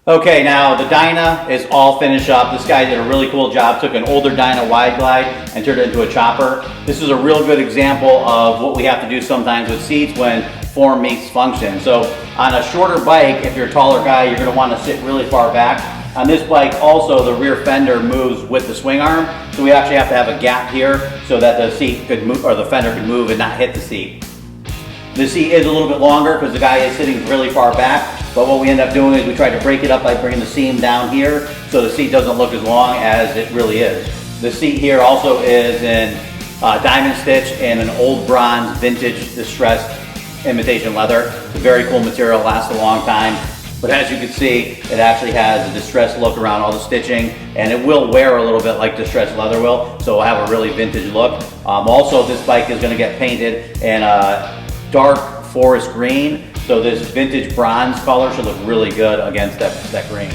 Okay, now the Dyna is all finished up. This guy did a really cool job. Took an older Dyna wide glide and turned it into a chopper. This is a real good example of what we have to do sometimes with seats when form meets function. So on a shorter bike, if you're a taller guy, you're gonna wanna sit really far back. On this bike also, the rear fender moves with the swing arm. So we actually have to have a gap here so that the seat could move, or the fender could move and not hit the seat. The seat is a little bit longer because the guy is sitting really far back, but what we end up doing is we try to break it up by bringing the seam down here so the seat doesn't look as long as it really is. The seat here also is in diamond stitch and an old bronze vintage distressed imitation leather. It's a very cool material, lasts a long time, but as you can see, it actually has a distressed look around all the stitching, and it will wear a little bit like distressed leather will, so it'll have a really vintage look. Also, this bike is going to get painted in dark forest green, so this vintage bronze color should look really good against that green.